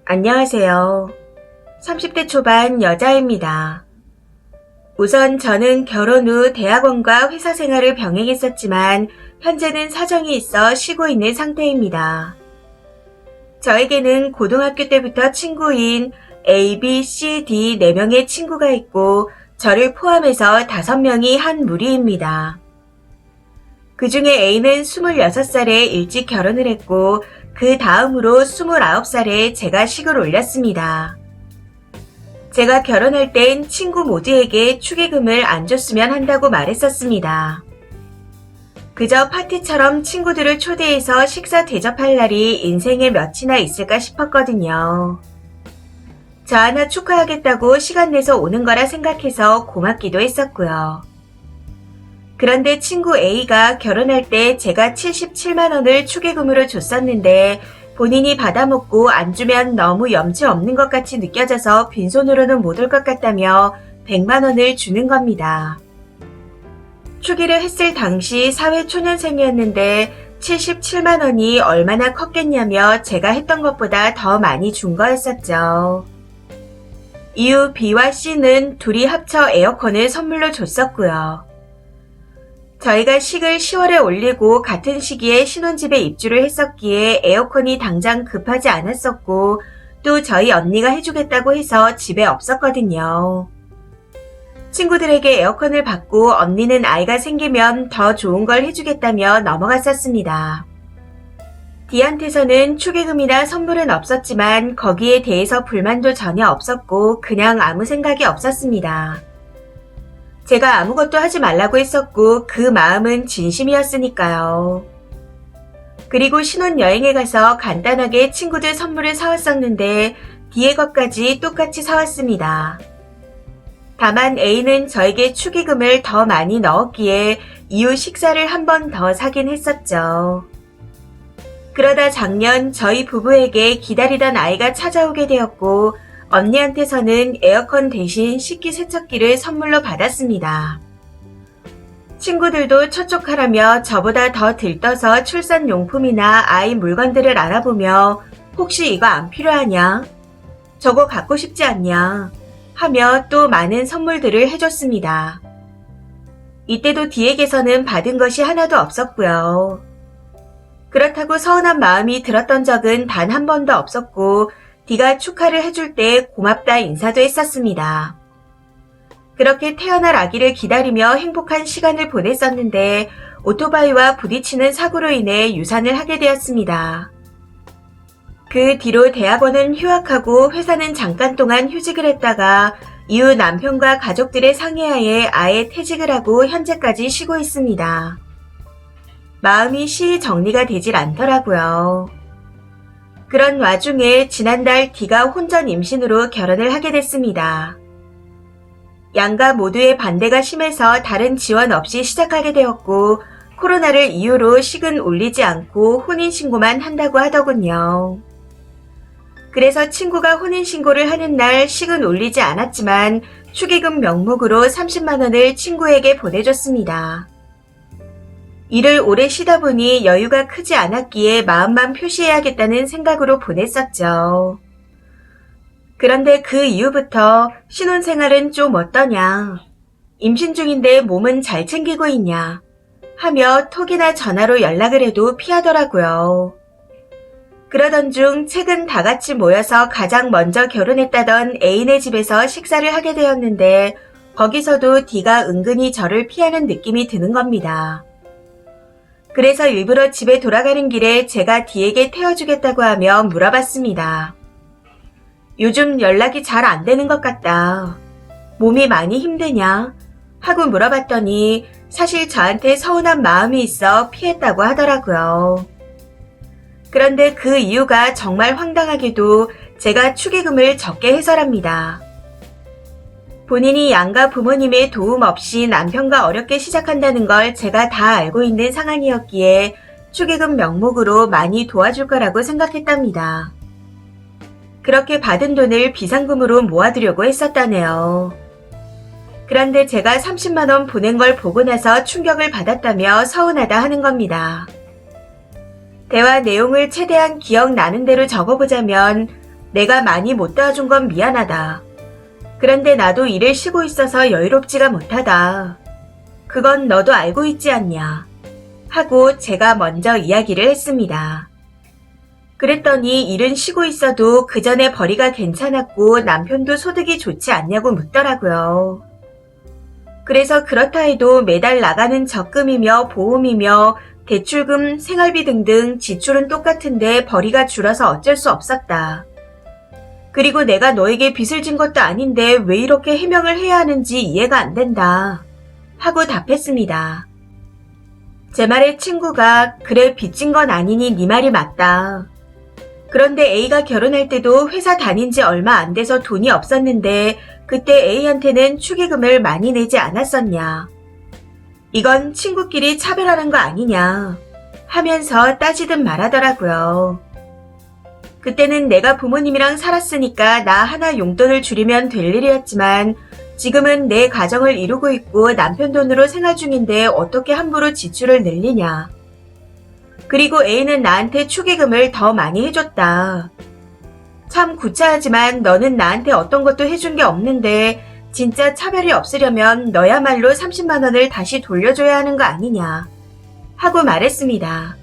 안녕하세요. 30대 초반 여자입니다. 우선 저는 결혼 후 대학원과 회사 생활을 병행했었지만 현재는 사정이 있어 쉬고 있는 상태입니다. 저에게는 고등학교 때부터 친구인 A, B, C, D 4명의 친구가 있고 저를 포함해서 5명이 한 무리입니다. 그 중에 A는 26살에 일찍 결혼을 했고 그 다음으로 29살에 제가 식을 올렸습니다. 제가 결혼할 땐 친구 모두에게 축의금을 안 줬으면 한다고 말했었습니다. 그저 파티처럼 친구들을 초대해서 식사 대접할 날이 인생에 몇이나 있을까 싶었거든요. 저 하나 축하하겠다고 시간 내서 오는 거라 생각해서 고맙기도 했었고요. 그런데 친구 A가 결혼할 때 제가 77만 원을 축의금으로 줬었는데 본인이 받아먹고 안 주면 너무 염치 없는 것 같이 느껴져서 빈손으로는 못 올 것 같다며 100만 원을 주는 겁니다. 축의를 했을 당시 사회초년생이었는데 77만 원이 얼마나 컸겠냐며 제가 했던 것보다 더 많이 준 거였었죠. 이후 B와 C는 둘이 합쳐 에어컨을 선물로 줬었고요. 저희가 식을 10월에 올리고 같은 시기에 신혼집에 입주를 했었기에 에어컨이 당장 급하지 않았었고 또 저희 언니가 해주겠다고 해서 집에 없었거든요. 친구들에게 에어컨을 받고 언니는 아이가 생기면 더 좋은 걸 해주겠다며 넘어갔었습니다. D한테서는 축의금이나 선물은 없었지만 거기에 대해서 불만도 전혀 없었고 그냥 아무 생각이 없었습니다. 제가 아무것도 하지 말라고 했었고 그 마음은 진심이었으니까요. 그리고 신혼여행에 가서 간단하게 친구들 선물을 사왔었는데 D의 것까지 똑같이 사왔습니다. 다만 A는 저에게 축의금을 더 많이 넣었기에 이후 식사를 한 번 더 사긴 했었죠. 그러다 작년 저희 부부에게 기다리던 아이가 찾아오게 되었고 언니한테서는 에어컨 대신 식기세척기를 선물로 받았습니다. 친구들도 처촉하라며 저보다 더 들떠서 출산용품이나 아이 물건들을 알아보며 혹시 이거 안 필요하냐? 저거 갖고 싶지 않냐? 하며 또 많은 선물들을 해줬습니다. 이때도 D에게서는 받은 것이 하나도 없었고요. 그렇다고 서운한 마음이 들었던 적은 단 한 번도 없었고 D가 축하를 해줄 때 고맙다 인사도 했었습니다. 그렇게 태어날 아기를 기다리며 행복한 시간을 보냈었는데 오토바이와 부딪히는 사고로 인해 유산을 하게 되었습니다. 그 뒤로 대학원은 휴학하고 회사는 잠깐 동안 휴직을 했다가 이후 남편과 가족들의 상의하에 아예 퇴직을 하고 현재까지 쉬고 있습니다. 마음이 쉬이 정리가 되질 않더라고요. 그런 와중에 지난달 D가 혼전 임신으로 결혼을 하게 됐습니다. 양가 모두의 반대가 심해서 다른 지원 없이 시작하게 되었고 코로나를 이유로 식은 올리지 않고 혼인신고만 한다고 하더군요. 그래서 친구가 혼인신고를 하는 날 식은 올리지 않았지만 축의금 명목으로 30만 원을 친구에게 보내줬습니다. 일을 오래 쉬다 보니 여유가 크지 않았기에 마음만 표시해야겠다는 생각으로 보냈었죠. 그런데 그 이후부터 신혼생활은 좀 어떠냐? 임신 중인데 몸은 잘 챙기고 있냐? 하며 톡이나 전화로 연락을 해도 피하더라고요. 그러던 중 최근 다 같이 모여서 가장 먼저 결혼했다던 애인의 집에서 식사를 하게 되었는데 거기서도 D가 은근히 저를 피하는 느낌이 드는 겁니다. 그래서 일부러 집에 돌아가는 길에 제가 D에게 태워주겠다고 하며 물어봤습니다. 요즘 연락이 잘 안 되는 것 같다. 몸이 많이 힘드냐? 하고 물어봤더니 사실 저한테 서운한 마음이 있어 피했다고 하더라고요. 그런데 그 이유가 정말 황당하게도 제가 축의금을 적게 해서랍니다. 본인이 양가 부모님의 도움 없이 남편과 어렵게 시작한다는 걸 제가 다 알고 있는 상황이었기에 축의금 명목으로 많이 도와줄 거라고 생각했답니다. 그렇게 받은 돈을 비상금으로 모아두려고 했었다네요. 그런데 제가 30만 원 보낸 걸 보고 나서 충격을 받았다며 서운하다 하는 겁니다. 대화 내용을 최대한 기억나는 대로 적어보자면 내가 많이 못 도와준 건 미안하다. 그런데 나도 일을 쉬고 있어서 여유롭지가 못하다. 그건 너도 알고 있지 않냐. 하고 제가 먼저 이야기를 했습니다. 그랬더니 일은 쉬고 있어도 그 전에 벌이가 괜찮았고 남편도 소득이 좋지 않냐고 묻더라고요. 그래서 그렇다 해도 매달 나가는 적금이며 보험이며 대출금, 생활비 등등 지출은 똑같은데 벌이가 줄어서 어쩔 수 없었다. 그리고 내가 너에게 빚을 진 것도 아닌데 왜 이렇게 해명을 해야 하는지 이해가 안 된다. 하고 답했습니다. 제 말에 친구가 그래 빚진 건 아니니 네 말이 맞다. 그런데 A가 결혼할 때도 회사 다닌 지 얼마 안 돼서 돈이 없었는데 그때 A한테는 축의금을 많이 내지 않았었냐. 이건 친구끼리 차별하는 거 아니냐 하면서 따지듯 말하더라고요. 그때는 내가 부모님이랑 살았으니까 나 하나 용돈을 줄이면 될 일이었지만 지금은 내 가정을 이루고 있고 남편 돈으로 생활 중인데 어떻게 함부로 지출을 늘리냐. 그리고 A는 나한테 축의금을 더 많이 해줬다. 참 구차하지만 너는 나한테 어떤 것도 해준 게 없는데 진짜 차별이 없으려면 너야말로 30만 원을 다시 돌려줘야 하는 거 아니냐 하고 말했습니다.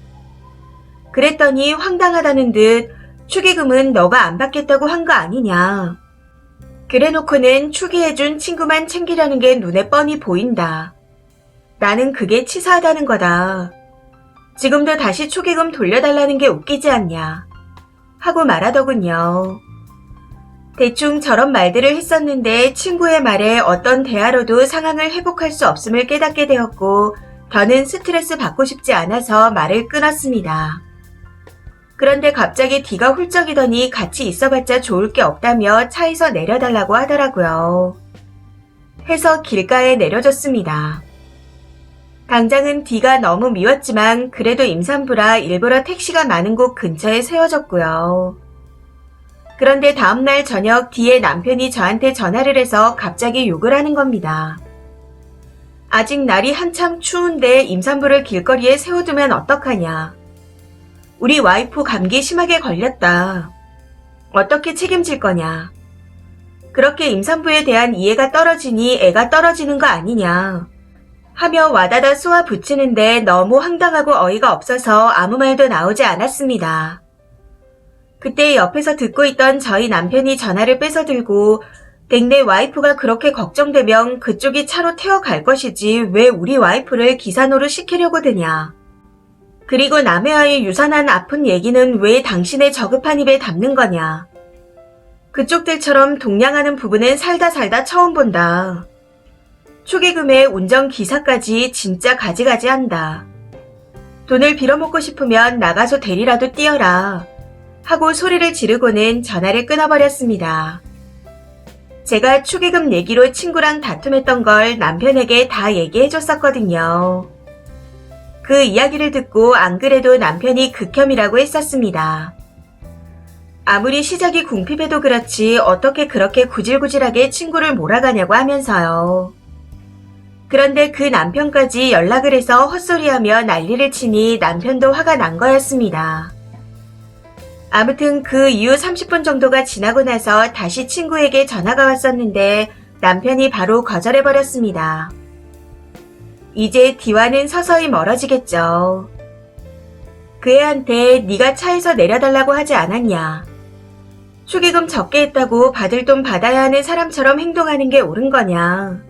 그랬더니 황당하다는 듯 축의금은 너가 안 받겠다고 한 거 아니냐. 그래놓고는 축의해준 친구만 챙기려는 게 눈에 뻔히 보인다. 나는 그게 치사하다는 거다. 지금도 다시 축의금 돌려달라는 게 웃기지 않냐 하고 말하더군요. 대충 저런 말들을 했었는데 친구의 말에 어떤 대화로도 상황을 회복할 수 없음을 깨닫게 되었고 더는 스트레스 받고 싶지 않아서 말을 끊었습니다. 그런데 갑자기 뒤가 훌쩍이더니 같이 있어봤자 좋을 게 없다며 차에서 내려달라고 하더라고요. 해서 길가에 내려줬습니다. 당장은 D가 너무 미웠지만 그래도 임산부라 일부러 택시가 많은 곳 근처에 세워줬고요. 그런데 다음날 저녁 D의 남편이 저한테 전화를 해서 갑자기 욕을 하는 겁니다. 아직 날이 한참 추운데 임산부를 길거리에 세워두면 어떡하냐. 우리 와이프 감기 심하게 걸렸다. 어떻게 책임질 거냐. 그렇게 임산부에 대한 이해가 떨어지니 애가 떨어지는 거 아니냐. 하며 와다다 쏘아 붙이는데 너무 황당하고 어이가 없어서 아무 말도 나오지 않았습니다. 그때 옆에서 듣고 있던 저희 남편이 전화를 뺏어 들고 댁내 와이프가 그렇게 걱정되면 그쪽이 차로 태워갈 것이지 왜 우리 와이프를 기사노릇 시키려고 드냐. 그리고 남의 아이 유산한 아픈 얘기는 왜 당신의 저급한 입에 담는 거냐. 그쪽들처럼 동냥하는 부부는 살다 처음 본다. 축의금에 운전기사까지 진짜 가지가지 한다. 돈을 빌어먹고 싶으면 나가서 대리라도 띄어라. 하고 소리를 지르고는 전화를 끊어버렸습니다. 제가 축의금 얘기로 친구랑 다툼했던 걸 남편에게 다 얘기해줬었거든요. 그 이야기를 듣고 안 그래도 남편이 극혐이라고 했었습니다. 아무리 시작이 궁핍해도 그렇지 어떻게 그렇게 구질구질하게 친구를 몰아가냐고 하면서요. 그런데 그 남편까지 연락을 해서 헛소리하며 난리를 치니 남편도 화가 난 거였습니다. 아무튼 그 이후 30분 정도가 지나고 나서 다시 친구에게 전화가 왔었는데 남편이 바로 거절해버렸습니다. 이제 D와는 서서히 멀어지겠죠. 그 애한테 네가 차에서 내려달라고 하지 않았냐. 축의금 적게 했다고 받을 돈 받아야 하는 사람처럼 행동하는 게 옳은 거냐.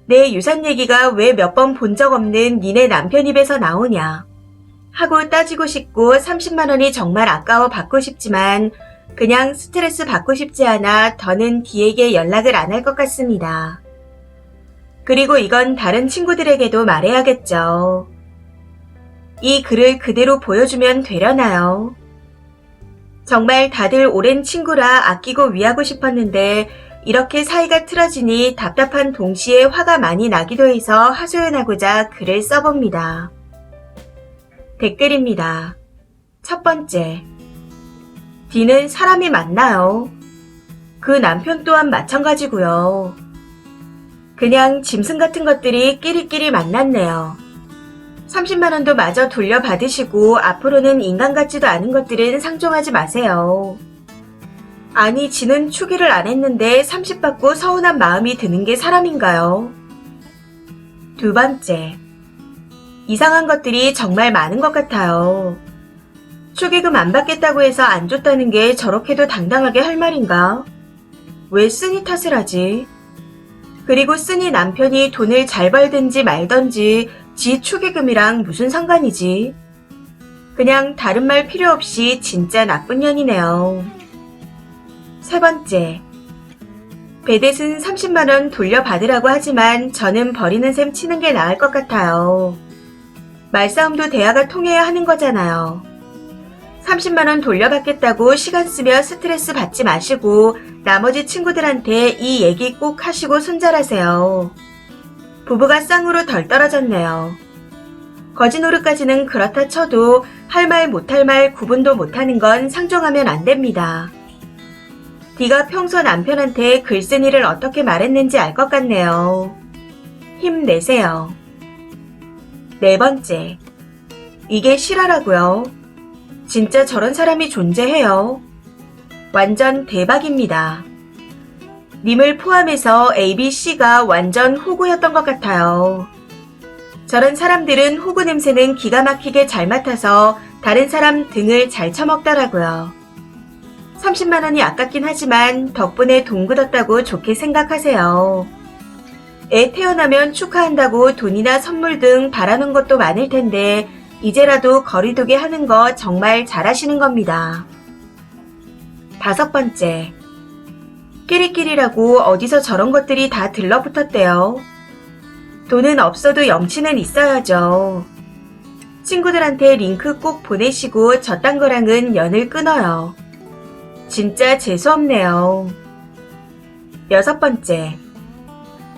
내 유산 얘기가 왜 몇 번 본 적 없는 니네 남편 입에서 나오냐. 하고 따지고 싶고 30만 원이 정말 아까워 받고 싶지만 그냥 스트레스 받고 싶지 않아 더는 D에게 연락을 안 할 것 같습니다. 그리고 이건 다른 친구들에게도 말해야겠죠. 이 글을 그대로 보여주면 되려나요? 정말 다들 오랜 친구라 아끼고 위하고 싶었는데 이렇게 사이가 틀어지니 답답한 동시에 화가 많이 나기도 해서 하소연하고자 글을 써봅니다. 댓글입니다. 첫 번째. D는 사람이 맞나요? 그 남편 또한 마찬가지고요. 그냥 짐승 같은 것들이 끼리끼리 만났네요. 30만 원도 마저 돌려받으시고 앞으로는 인간 같지도 않은 것들은 상종하지 마세요. 아니, 지는 추기를 안 했는데 30 받고 서운한 마음이 드는 게 사람인가요? 두 번째, 이상한 것들이 정말 많은 것 같아요. 축의금 안 받겠다고 해서 안 줬다는 게 저렇게도 당당하게 할 말인가? 왜 쓰니 탓을 하지? 그리고 쓰니 남편이 돈을 잘 벌든지 말든지 지 축의금이랑 무슨 상관이지? 그냥 다른 말 필요 없이 진짜 나쁜 년이네요. 세 번째, 배댓은 30만원 돌려받으라고 하지만 저는 버리는 셈 치는 게 나을 것 같아요. 말싸움도 대화가 통해야 하는 거잖아요. 30만원 돌려받겠다고 시간 쓰며 스트레스 받지 마시고 나머지 친구들한테 이 얘기 꼭 하시고 손절하세요. 부부가 쌍으로 덜 떨어졌네요. 거지 노릇까지는 그렇다 쳐도 할 말 못할 말 구분도 못하는 건 상종하면 안 됩니다. D가 평소 남편한테 글쓴이를 어떻게 말했는지 알 것 같네요. 힘내세요. 네 번째, 이게 실화라고요. 진짜 저런 사람이 존재해요. 완전 대박입니다. 님을 포함해서 A, B, C가 완전 호구였던 것 같아요. 저런 사람들은 호구 냄새는 기가 막히게 잘 맡아서 다른 사람 등을 잘 쳐먹더라고요. 30만원이 아깝긴 하지만 덕분에 돈 굳었다고 좋게 생각하세요. 애 태어나면 축하한다고 돈이나 선물 등 바라는 것도 많을 텐데 이제라도 거리두기 하는 거 정말 잘하시는 겁니다. 다섯 번째, 끼리끼리라고 어디서 저런 것들이 다 들러붙었대요. 돈은 없어도 염치는 있어야죠. 친구들한테 링크 꼭 보내시고 저딴 거랑은 연을 끊어요. 진짜 재수없네요. 여섯 번째,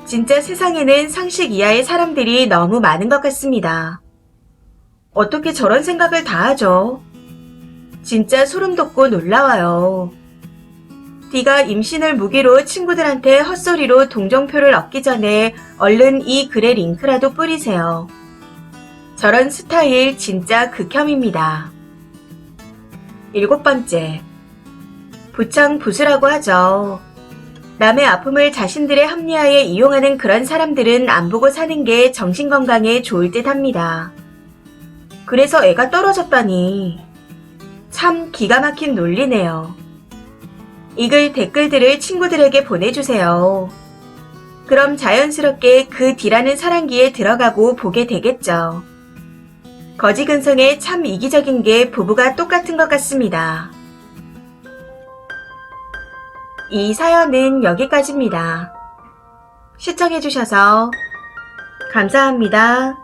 진짜 세상에는 상식 이하의 사람들이 너무 많은 것 같습니다. 어떻게 저런 생각을 다 하죠? 진짜 소름 돋고 놀라워요. D가 임신을 무기로 친구들한테 헛소리로 동정표를 얻기 전에 얼른 이 글의 링크라도 뿌리세요. 저런 스타일 진짜 극혐입니다. 일곱 번째, 부창부수라고 하죠. 남의 아픔을 자신들의 합리화에 이용하는 그런 사람들은 안 보고 사는 게 정신건강에 좋을 듯 합니다. 그래서 애가 떨어졌다니. 참 기가 막힌 논리네요. 이 글 댓글들을 친구들에게 보내주세요. 그럼 자연스럽게 그 D라는 사랑기에 들어가고 보게 되겠죠. 거지 근성에 참 이기적인 게 부부가 똑같은 것 같습니다. 이 사연은 여기까지입니다. 시청해주셔서 감사합니다.